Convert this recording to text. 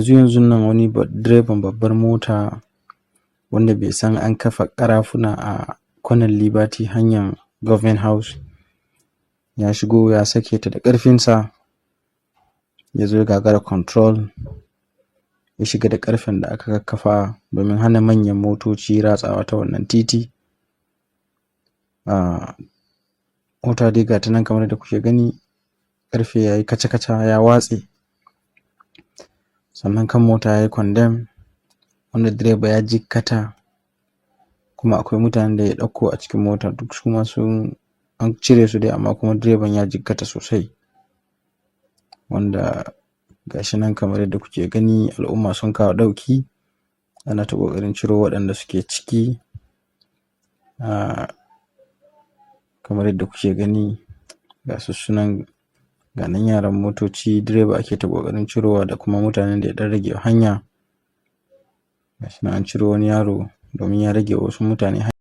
yanzu nan wani direban babbar mota wanda bai san an kafa ƙarafuna a kwanan Liberty hanyar Government House ya shigo ya sake ta da ƙarfinsa, ya zo ya gagara control, ya shiga da ƙarfen da aka kakkafa domin hana manyan motoci ratsawa ta wannan titi. Mota dai ga ta nan kamar da kuke gani, ƙarfe ya yi kaca-kaca ya watse, sannan kan mota ya yi condemn, wanda direba ya jikkata, kuma akwai mutanen da ya ɗauko a cikin mota duk su ma an cire su dai, amma kuma direban ya jikkata sosai, wanda ga shi nan kamar yadda kuke gani al'umma sun kawo ɗauki, ana ta ƙoƙarin ciro waɗanda suke ciki. Kamar yadda kuke gani ga su nan, ga nan yaran motoci, direba ake ta ƙoƙarin cirowa da kuma mutanen da ya ɗan rage hanya. Ga shi nan an ciro wani yaro domin ya rage wa wasu mutane hanya.